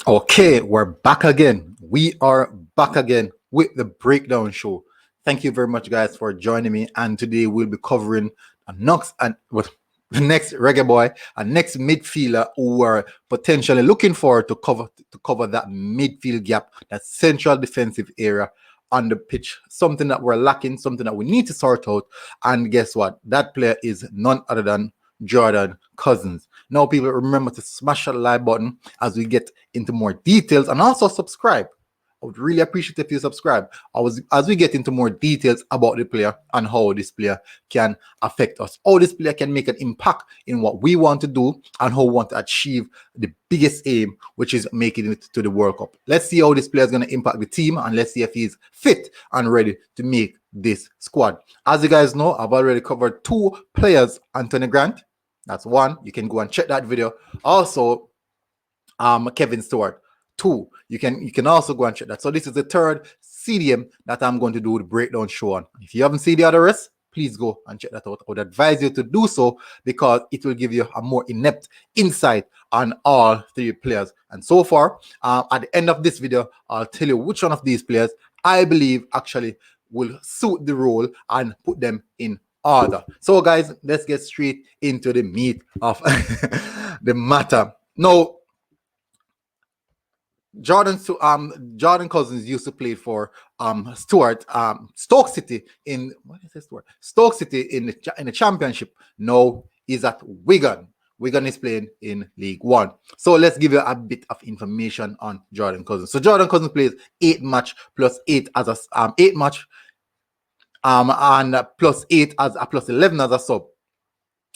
Okay, we're back again. We are back again with the breakdown show. Thank you very much, guys, for joining me. And today we'll be covering a next and what the next reggae boy, a next midfielder who are potentially looking forward to cover that midfield gap, that central defensive area on the pitch. Something that we're lacking, something that we need to sort out. And guess what? That player is none other than Jordan Cousins. Now, people, remember to smash that like button as we get into more details, and also subscribe. I would really appreciate if you subscribe as we get into more details about the player and how this player can affect us, how this player can make an impact in what we want to do and how we want to achieve the biggest aim, which is making it to the World Cup. Let's see how this player is going to impact the team, and let's see if he's fit and ready to make this squad. As you guys know, I've already covered two players. Anthony Grant, that's one. You can go and check that video. Also, Kevin Stewart. Two, you can also go and check that. So this is the third CDM that I'm going to do the breakdown show on. If you haven't seen the other rest, please go and check that out. I would advise you to do so because it will give you a more in-depth insight on all three players. And so far, at the end of this video, I'll tell you which one of these players I believe actually will suit the role and put them in order. So guys, let's get straight into the meat of the matter. Now, Jordan Cousins used to play for Stoke City in Stoke City in the Championship. Now he's at Wigan. Wigan is playing in League One. So let's give you a bit of information on Jordan Cousins. So Jordan Cousins plays 8 match plus 8 as a 8 match and plus 8 as a plus 11 as a sub.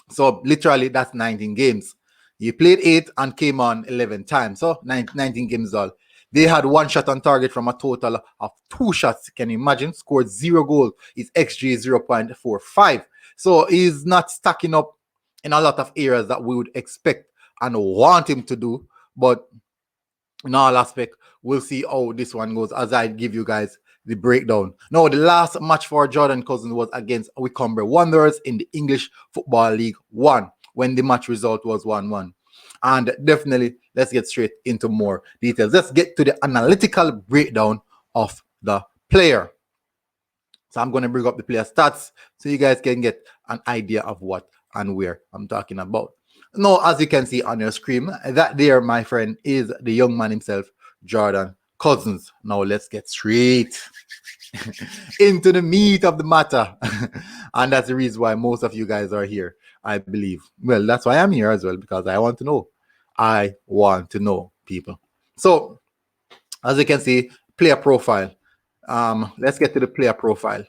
So literally that's 19 games. He played 8 and came on 11 times. So 19 games all. They had 1 shot on target from a total of 2 shots. Can you imagine? Scored 0 goals. His XG is 0.45. So he's not stacking up in a lot of areas that we would expect and want him to do. But in all aspects, we'll see how this one goes as I give you guys the breakdown. Now, the last match for Jordan Cousins was against Wycombe Wanderers in the English Football League 1. When the match result was 1-1. And definitely, let's get straight into more details. Let's get to the analytical breakdown of the player. So I'm going to bring up the player stats so you guys can get an idea of what and where I'm talking about. Now, as you can see on your screen, that there, my friend, is the young man himself, Jordan Cousins. Now, let's get straight into the meat of the matter. And that's the reason why most of you guys are here, I believe. Well, that's why I'm here as well, because I want to know. I want to know, people. So, as you can see, player profile. Let's get to the player profile.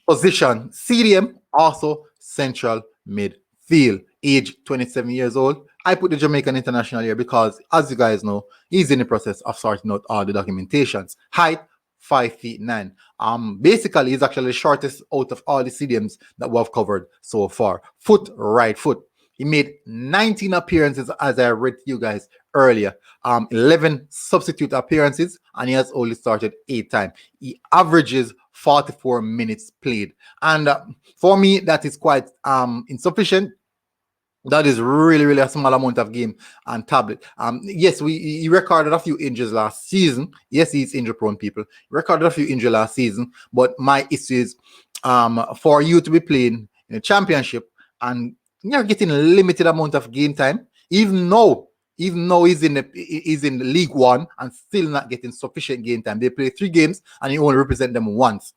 Position, CDM, also central midfield. Age 27 years old. I put the Jamaican international here because, as you guys know, he's in the process of sorting out all the documentations. Height, 5'9". Basically, he's actually the shortest out of all the CDMs that we have covered so far. Foot, right foot. He made 19 appearances, as I read to you guys earlier. 11 substitute appearances, and he has only started 8 times. He averages 44 minutes played. And for me, that is quite insufficient. That is really, really a small amount of game and tablet. Yes, he recorded a few injuries last season. Yes, he's injury prone, people. He recorded a few injuries last season, but my issue is for you to be playing in a championship and you're getting a limited amount of game time, even though he's in the League One and still not getting sufficient game time. They play 3 games and he only represent them once.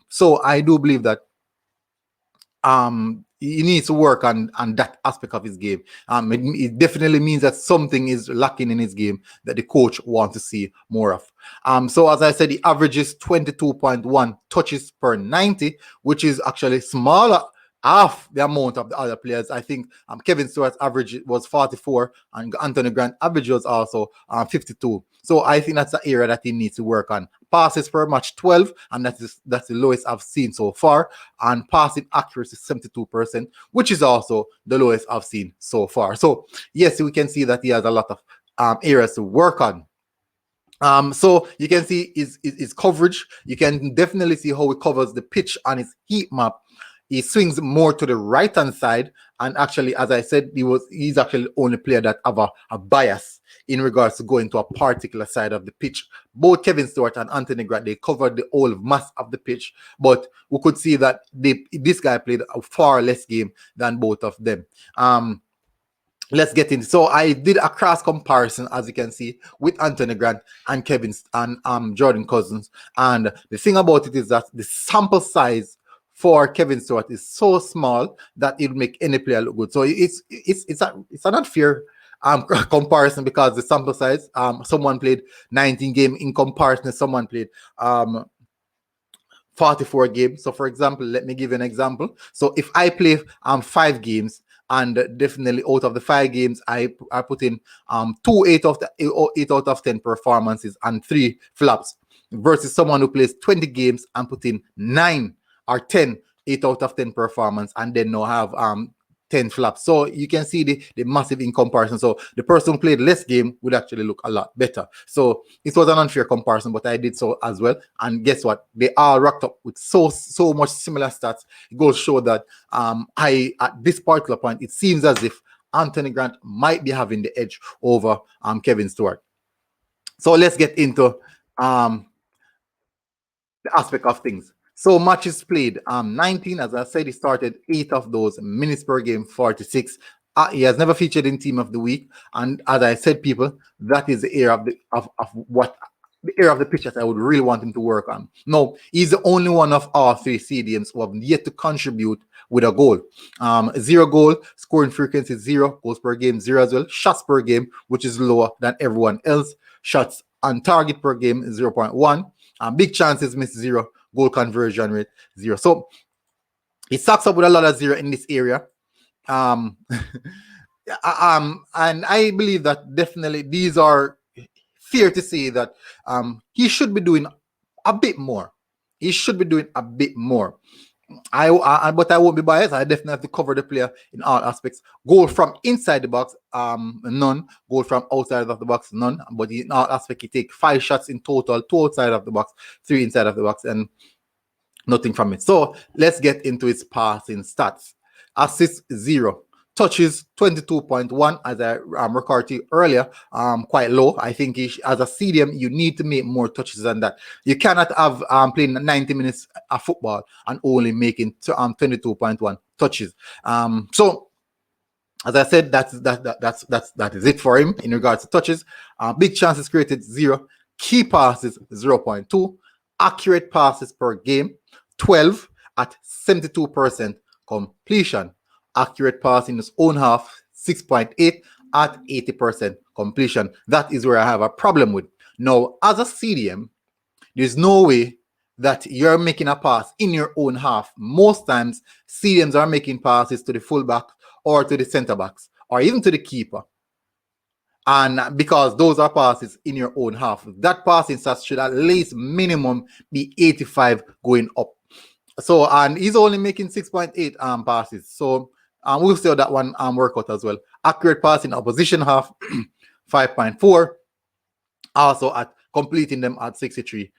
So I do believe that he needs to work on that aspect of his game. It definitely means that something is lacking in his game that the coach wants to see more of. So as I said, he averages 22.1 touches per 90, which is actually smaller, half the amount of the other players. I think Kevin Stewart's average was 44 and Anthony Grant average was also 52. So I think that's the area that he needs to work on. Passes per match 12, and that's the lowest I've seen so far. And passing accuracy 72%, which is also the lowest I've seen so far. So yes, we can see that he has a lot of areas to work on. So you can see his coverage. You can definitely see how he covers the pitch on his heat map. he swings more to the right hand side. And actually, as I said, he's actually the only player that have a bias in regards to going to a particular side of the pitch. Both Kevin Stewart and Anthony Grant, they covered the whole mass of the pitch, but we could see that this guy played a far less game than both of them. Let's get into. So I did a cross comparison, as you can see, with Anthony Grant and Jordan Cousins. And the thing about it is that the sample size for Kevin Stewart is so small that it will make any player look good. So it's an unfair comparison, because the sample size, someone played 19 games in comparison, someone played 44 games. So for example, let me give you an example. So if I play 5 games, and definitely out of the 5 games, I put in 8 out of 10 performances and 3 flops, versus someone who plays 20 games and put in 9 or 10 8 out of 10 performance and then now have 10 flops. So you can see the massive in comparison. So the person who played less game would actually look a lot better. So it was an unfair comparison, but I did so as well. And guess what? They all racked up with so much similar stats. It goes to show that at this particular point, it seems as if Anthony Grant might be having the edge over Kevin Stewart. So let's get into the aspect of things. So matches played, 19, as I said, he started 8 of those, minutes per game, 46. He has never featured in Team of the Week. And as I said, people, that is the area the area of the pitch that I would really want him to work on. No, he's the only one of all 3 CDMs who have yet to contribute with a goal. 0 goal, scoring frequency 0, goals per game 0 as well, shots per game, which is lower than everyone else, shots on target per game 0.1, big chances missed 0, goal conversion rate 0. So it sucks up with a lot of 0 in this area. And I believe that definitely these are fair to say that he should be doing a bit more. He should be doing a bit more. But I won't be biased. I definitely have to cover the player in all aspects. Goal from inside the box, none. Goal from outside of the box, none. But in all aspects, he take 5 shots in total, 2 outside of the box, 3 inside of the box, and nothing from it. So let's get into his passing stats. Assists 0. Touches 22.1, as I recorded to you earlier, quite low. I think as a CDM, you need to make more touches than that. You cannot have playing 90 minutes of football and only making 22.1 touches. So as I said, that is it for him in regards to touches. Big chances created 0. Key passes 0.2. Accurate passes per game 12 at 72% completion. Accurate pass in his own half 6.8 at 80% completion. That is where I have a problem with. Now, as a CDM, there's no way that you're making a pass in your own half. Most times, CDMs are making passes to the fullback or to the center backs or even to the keeper. And because those are passes in your own half, that passing stats should at least minimum be 85 going up. So, and he's only making 6.8 passes. So, we'll see how that one work out as well. Accurate pass in opposition half, 5.4. Also at completing them at 63%.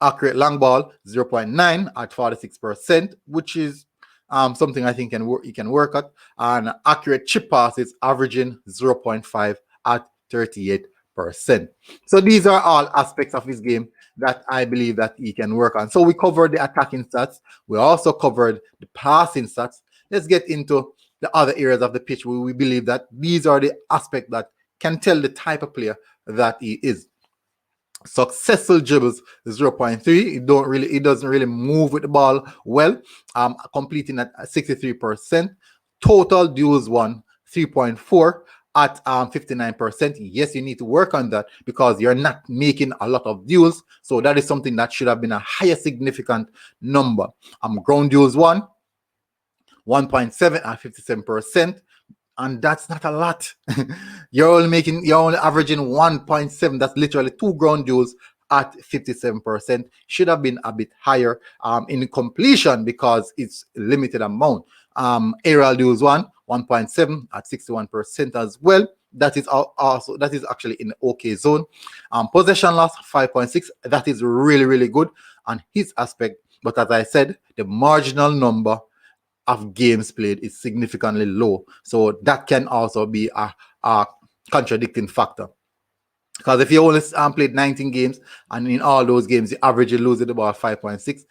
Accurate long ball, 0.9 at 46%, which is something I think he can work at. And accurate chip passes, averaging 0.5 at 38%. So these are all aspects of his game that I believe that he can work on. So we covered the attacking stats. We also covered the passing stats. Let's get into the other areas of the pitch where we believe that these are the aspects that can tell the type of player that he is. Successful dribbles 0.3. It doesn't really move with the ball well. Completing at 63%. Total duels won 3.4 at 59%. Yes, you need to work on that because you're not making a lot of duels. So that is something that should have been a higher significant number. Ground duels won 1.7 at 57%, and that's not a lot. you're only averaging 1.7. That's literally 2 ground duels at 57%. Should have been a bit higher in completion because it's limited amount. Aerial duels 1.7 at 61% as well. That is actually in the okay zone. Possession loss 5.6. That is really, really good on his aspect. But as I said, the marginal number of games played is significantly low. So that can also be a contradicting factor. Because if you only played 19 games and in all those games you average you lose it about 5.6,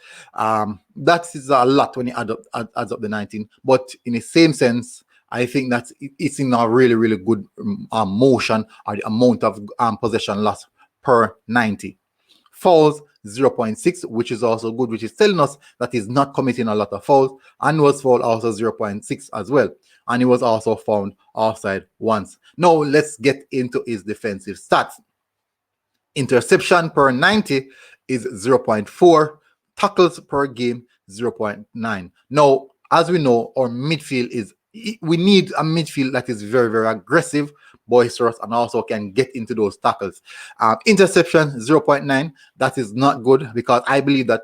that is a lot when you adds up the 19. But in the same sense, I think that it's in a really, really good motion, or the amount of possession loss per 90. Fouls 0.6, which is also good, which is telling us that he's not committing a lot of fouls, and was fouled also 0.6 as well. And he was also found offside once. Now let's get into his defensive stats. Interception per 90 is 0.4, tackles per game 0.9. Now, as we know, our midfield we need a midfield that is very, very aggressive, boisterous, and also can get into those tackles. Interception 0.9, that is not good, because I believe that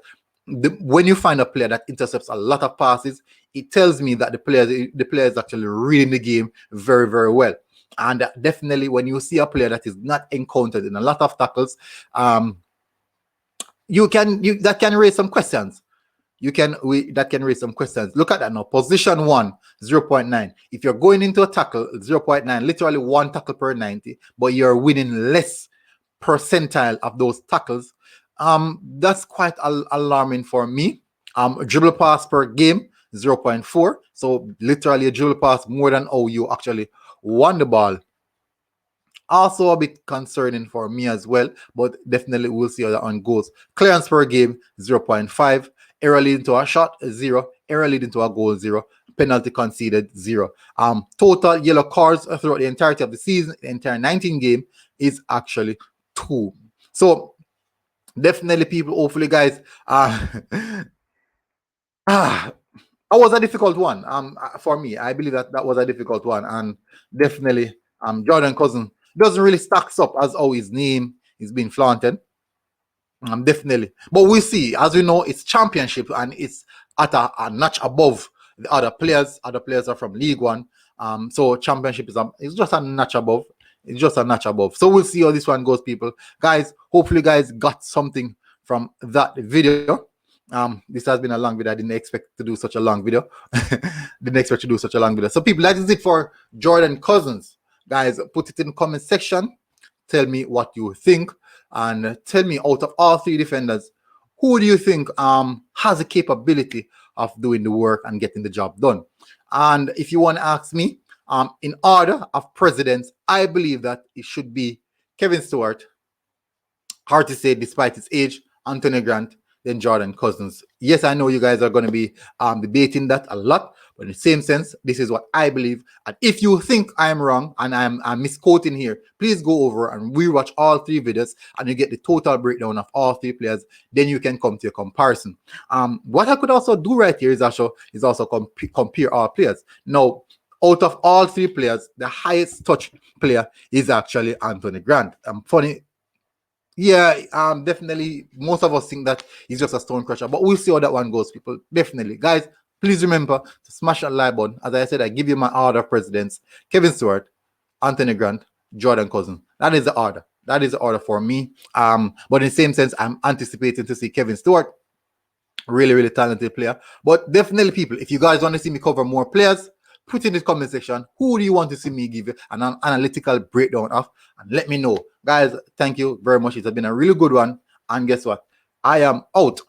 when you find a player that intercepts a lot of passes, it tells me that the player is actually reading the game very, very well. And definitely when you see a player that is not encountered in a lot of tackles, that can raise some questions. That can raise some questions. Look at that now. Position 1, 0.9. If you're going into a tackle, 0.9, literally one tackle per 90, but you're winning less percentile of those tackles, that's quite alarming for me. Dribble pass per game, 0.4. So literally a dribble pass more than how you actually won the ball. Also a bit concerning for me as well, but definitely we'll see how that one goes. Clearance per game, 0.5. Error leading to a shot, 0. Error leading to a goal, 0. Penalty conceded, 0. Total yellow cards throughout the entirety of the season, the entire 19 game, is actually 2. So definitely, people, hopefully, guys, that was a difficult one. For me, I believe that was a difficult one, and definitely, Jordan Cousin doesn't really stacks up as how his name is being flaunted. Definitely, but we see, as we know, it's championship and it's at a notch above the other players. Other players are from League One, so championship is just a notch above. It's just a notch above. So we'll see how this one goes, people. Guys, hopefully, you guys got something from that video. This has been a long video. I didn't expect to do such a long video. So people, that is it for Jordan Cousins. Guys, put it in the comment section. Tell me what you think, and tell me, out of all 3 defenders, who do you think has the capability of doing the work and getting the job done? And if you want to ask me, in order of presidents, I believe that it should be Kevin Stewart, hard to say despite his age, Anthony Grant, then Jordan Cousins. Yes, I know you guys are going to be debating that a lot, but in the same sense, this is what I believe. And if you think I'm wrong and I'm misquoting here, please go over and rewatch all 3 videos and you get the total breakdown of all 3 players. Then you can come to a comparison. What I could also do right here is also compare all players. Now, out of all 3 players, the highest touch player is actually Anthony Grant. Funny. Yeah, definitely. Most of us think that he's just a stone crusher, but we'll see how that one goes, people. Definitely, guys. Please remember to smash that like button. As I said, I give you my order of presidents: Kevin Stewart, Anthony Grant, Jordan Cousins. That is the order. That is the order for me. But in the same sense, I'm anticipating to see Kevin Stewart, really, really talented player. But definitely, people, if you guys want to see me cover more players, put in the comment section who do you want to see me give you an analytical breakdown of, and let me know. Guys, thank you very much. It has been a really good one. And guess what? I am out.